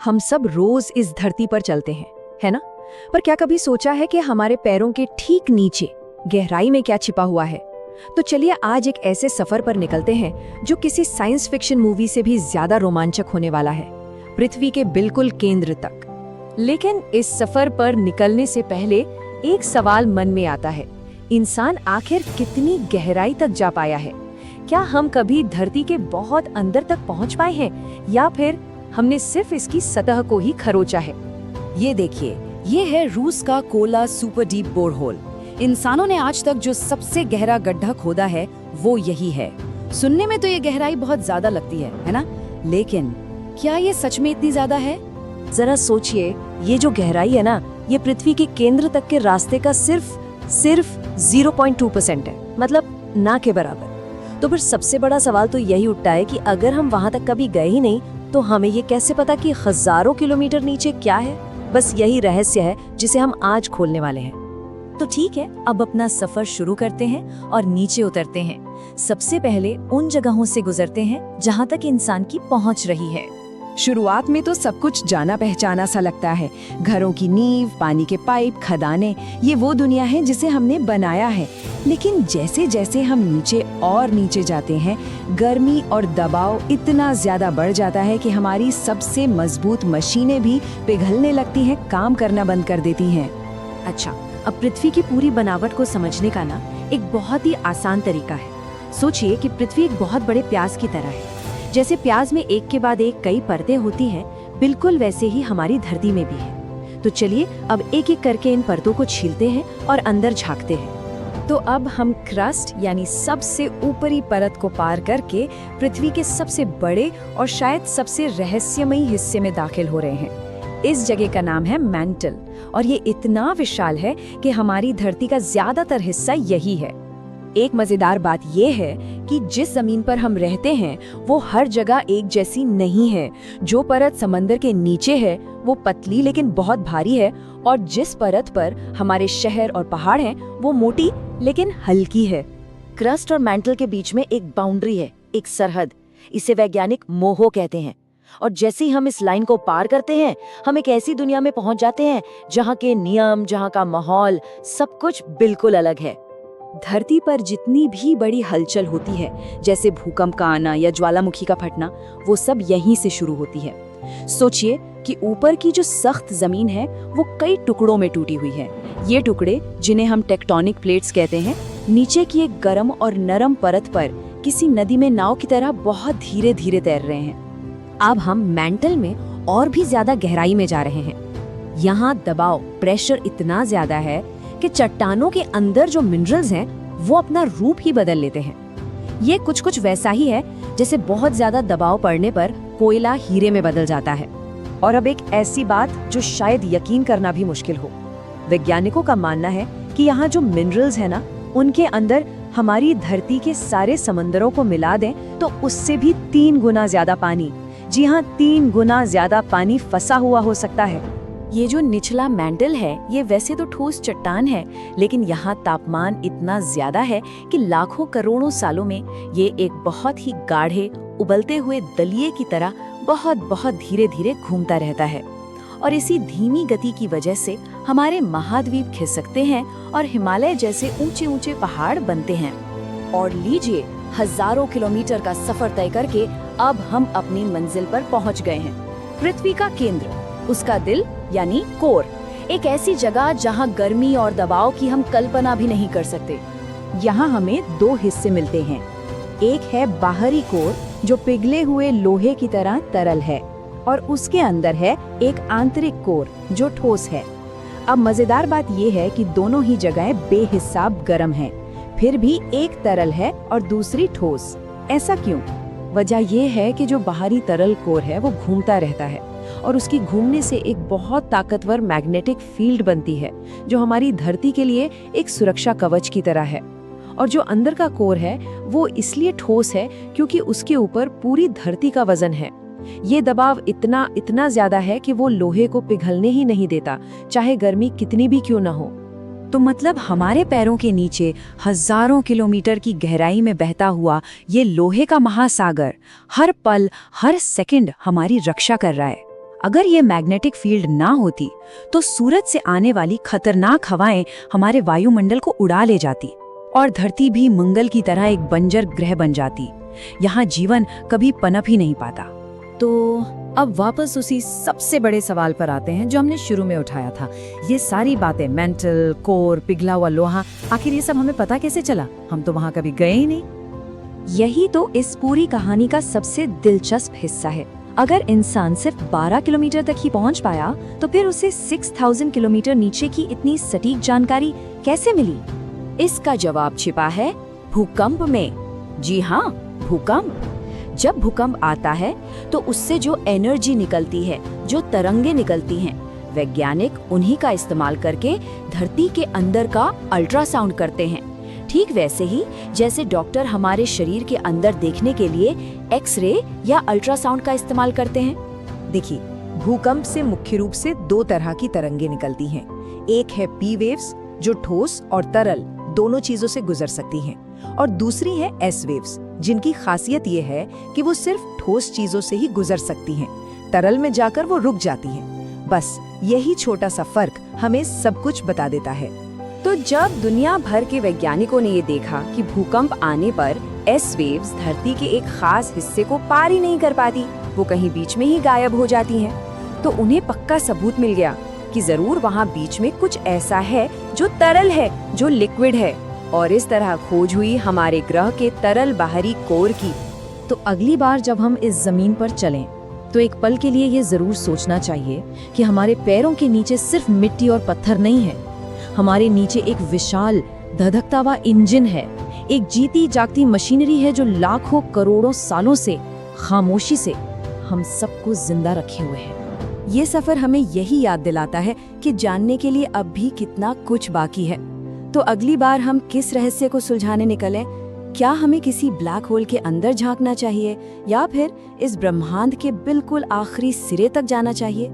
हम सब रोज इस धरती पर चलते हैं, है ना? पर क्या कभी सोचा है कि हमारे पैरों के ठीक नीचे गहराई में क्या छिपा हुआ है? तो चलिए आज एक ऐसे सफर पर निकलते हैं जो किसी साइंस फिक्शन मूवी से भी ज्यादा रोमांचक होने वाला है, पृथ्वी के बिल्कुल केंद्र तक। लेकिन इस सफर पर निकलने से पहले एक सवाल मन में आता है, इंसान आखिर कितनी गहराई तक जा पाया है? क्या हम कभी धरती के बहुत अंदर तक पहुंच पाए हैं या फिर हमने सिर्फ इसकी सतह को ही खरोचा है? ये देखिए, ये है रूस का कोला सुपर डीप बोरहोल। इंसानों ने आज तक जो सबसे गहरा गड्ढा खोदा है वो यही है। सुनने में तो ये गहराई बहुत ज्यादा लगती है ना? लेकिन क्या ये सच में इतनी ज्यादा है? जरा सोचिए, ये जो गहराई है ना, ये पृथ्वी के केंद्र तक के रास्ते का सिर्फ 0.2% है, मतलब ना के बराबर। तो फिर सबसे बड़ा सवाल तो यही उठता है कि अगर हम वहां तक कभी गए ही नहीं तो हमें ये कैसे पता कि हजारों किलोमीटर नीचे क्या है? बस यही रहस्य है जिसे हम आज खोलने वाले हैं। तो ठीक है, अब अपना सफर शुरू करते हैं और नीचे उतरते हैं। सबसे पहले उन जगहों से गुजरते हैं जहां तक इंसान की पहुंच रही है। शुरुआत में तो सब कुछ जाना पहचाना सा लगता है। घरों की नींव, पानी के पाइप, खदानें, ये वो दुनिया है जिसे हमने बनाया है। लेकिन जैसे जैसे हम नीचे और नीचे जाते हैं, गर्मी और दबाव इतना ज्यादा बढ़ जाता है कि हमारी सबसे मजबूत मशीनें भी पिघलने लगती हैं, काम करना बंद कर देती हैं। अच्छा, अब पृथ्वी की पूरी बनावट को समझने का ना एक बहुत ही आसान तरीका है। सोचिए कि पृथ्वी एक बहुत बड़े प्याज की तरह है। जैसे प्याज में एक के बाद एक कई परतें होती हैं, बिल्कुल वैसे ही हमारी धरती में भी है। तो चलिए अब एक एक करके इन परतों को छीलते हैं और अंदर झांकते हैं। तो अब हम क्रस्ट यानी सबसे ऊपरी परत को पार करके पृथ्वी के सबसे बड़े और शायद सबसे रहस्यमयी हिस्से में दाखिल हो रहे हैं। इस जगह का नाम है मैंटल और ये इतना विशाल है कि हमारी धरती का ज्यादातर हिस्सा यही है। एक मजेदार बात यह है कि जिस जमीन पर हम रहते हैं वो हर जगह एक जैसी नहीं है। जो परत समंदर के नीचे है वो पतली लेकिन बहुत भारी है, और जिस परत पर हमारे शहर और पहाड़ हैं वो मोटी लेकिन हल्की है। क्रस्ट और मैंटल के बीच में एक बाउंड्री है, एक सरहद। इसे वैज्ञानिक मोहो कहते हैं। और जैसे ही हम इस लाइन को पार करते हैं, हम एक ऐसी दुनिया में पहुंच जाते हैं जहां के नियम, जहां का माहौल, सब कुछ बिल्कुल अलग है। धरती पर जितनी भी बड़ी हलचल होती है, जैसे भूकंप का आना या ज्वालामुखी का फटना, वो सब यहीं से शुरू होती है। सोचिए कि ऊपर की जो सख्त जमीन है वो कई टुकड़ों में टूटी हुई है। ये टुकड़े, जिन्हें हम टेक्टोनिक प्लेट्स कहते हैं, नीचे की एक गर्म और नरम परत पर किसी नदी में नाव की तरह बहुत धीरे धीरे तैर रहे हैं। अब हम मैंटल में और भी ज्यादा गहराई में जा रहे हैं। यहाँ दबाव, प्रेशर इतना ज्यादा है कि चट्टानों के अंदर जो मिनरल्स हैं वो अपना रूप ही बदल लेते हैं। ये कुछ वैसा ही है जैसे बहुत ज्यादा दबाव पड़ने पर कोयला हीरे में बदल जाता है। और अब एक ऐसी बात जो शायद यकीन करना भी मुश्किल हो, वैज्ञानिकों का मानना है कि यहाँ जो मिनरल्स है ना, उनके अंदर हमारी धरती के सारे समंदरों को मिला दें तो उससे भी 3 गुना ज्यादा पानी, जी हाँ 3 गुना ज्यादा पानी फंसा हुआ हो सकता है। ये जो निचला मैंटल है, ये वैसे तो ठोस चट्टान है, लेकिन यहाँ तापमान इतना ज्यादा है कि लाखों करोड़ों सालों में ये एक बहुत ही गाढ़े उबलते हुए दलिये की तरह बहुत धीरे धीरे घूमता रहता है। और इसी धीमी गति की वजह से हमारे महाद्वीप खिसकते हैं और हिमालय जैसे ऊंचे ऊंचे पहाड़ बनते हैं। और लीजिए, हजारों किलोमीटर का सफर तय करके अब हम अपनी मंजिल पर पहुंच गए हैं। पृथ्वी का केंद्र, उसका दिल यानी कोर, एक ऐसी जगह जहां गर्मी और दबाव की हम कल्पना भी नहीं कर सकते। यहाँ हमें 2 हिस्से मिलते हैं। एक है बाहरी कोर जो पिघले हुए लोहे की तरह तरल है, और उसके अंदर है एक आंतरिक कोर जो ठोस है। अब मजेदार बात यह है कि दोनों ही जगहें बेहिसाब गर्म हैं, फिर भी एक तरल है और दूसरी ठोस। ऐसा क्यों? वजह यह है कि जो बाहरी तरल कोर है वो घूमता रहता है और उसकी घूमने से एक बहुत ताकतवर मैग्नेटिक फील्ड बनती है जो हमारी धरती के लिए एक सुरक्षा कवच की तरह है। और जो अंदर का कोर है वो इसलिए ठोस है क्योंकि उसके ऊपर पूरी धरती का वजन है। ये दबाव इतना ज्यादा है कि वो लोहे को पिघलने ही नहीं देता, चाहे गर्मी कितनी भी क्यों ना हो। तो मतलब हमारे पैरों के नीचे हजारों किलोमीटर की गहराई में बहता हुआ ये लोहे का महासागर हर पल हर सेकंड हमारी रक्षा कर रहा है। अगर ये मैग्नेटिक फील्ड ना होती तो सूरज से आने वाली खतरनाक हवाएं हमारे वायुमंडल को उड़ा ले जाती और धरती भी मंगल की तरह एक बंजर ग्रह बन जाती। यहाँ जीवन कभी पनप ही नहीं पाता। तो अब वापस उसी सबसे बड़े सवाल पर आते हैं जो हमने शुरू में उठाया था। ये सारी बातें, मेंटल, कोर, पिघला हुआ लोहा, आखिर ये सब हमें पता कैसे चला? हम तो वहाँ कभी गए ही नहीं। यही तो इस पूरी कहानी का सबसे दिलचस्प हिस्सा है। अगर इंसान सिर्फ 12 किलोमीटर तक ही पहुंच पाया तो फिर उसे 6000 किलोमीटर नीचे की इतनी सटीक जानकारी कैसे मिली? इसका जवाब छिपा है भूकंप में। जी हाँ, भूकंप। जब भूकंप आता है तो उससे जो एनर्जी निकलती है, जो तरंगे निकलती हैं, वैज्ञानिक उन्हीं का इस्तेमाल करके धरती के अंदर का अल्ट्रासाउंड करते हैं। ठीक वैसे ही जैसे डॉक्टर हमारे शरीर के अंदर देखने के लिए एक्सरे या अल्ट्रासाउंड का इस्तेमाल करते हैं। देखिए, भूकंप से मुख्य रूप से 2 तरह की तरंगे निकलती हैं। एक है पी वेव्स, जो ठोस और तरल दोनों चीजों से गुजर सकती हैं, और दूसरी है एस वेव्स, जिनकी खासियत ये है कि वो सिर्फ ठोस चीजों से ही गुजर सकती हैं, तरल में जाकर वो रुक जाती हैं। बस यही छोटा सा फर्क हमें सब कुछ बता देता है। तो जब दुनिया भर के वैज्ञानिकों ने ये देखा कि भूकंप आने पर एस वेव्स धरती के एक खास हिस्से को पार ही नहीं कर पाती, वो कहीं बीच में ही गायब हो जाती हैं, तो उन्हें पक्का सबूत मिल गया कि जरूर वहाँ बीच में कुछ ऐसा है जो तरल है, जो लिक्विड है। और इस तरह खोज हुई हमारे ग्रह के तरल बाहरी कोर की। तो अगली बार जब हम इस जमीन पर चलें तो एक पल के लिए ये जरूर सोचना चाहिए कि हमारे पैरों के नीचे सिर्फ मिट्टी और पत्थर नहीं है। हमारे नीचे एक विशाल धधकता हुआ इंजन है, एक जीती जागती मशीनरी है जो लाखों करोड़ों सालों से खामोशी से हम सबको जिंदा रखे हुए है। ये सफर हमें यही याद दिलाता है कि जानने के लिए अब भी कितना कुछ बाकी है। तो अगली बार हम किस रहस्य को सुलझाने निकलें? क्या हमें किसी ब्लैक होल के अंदर झांकना चाहिए या फिर इस ब्रह्मांड के बिल्कुल आखिरी सिरे तक जाना चाहिए?